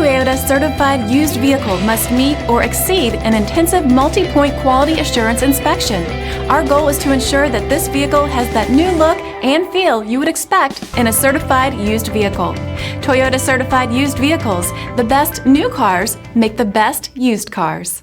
Toyota certified used vehicle must meet or exceed an intensive multi-point quality assurance inspection. Our goal is to ensure that this vehicle has that new look and feel you would expect in a certified used vehicle. Toyota certified used vehicles, the best new cars make the best used cars.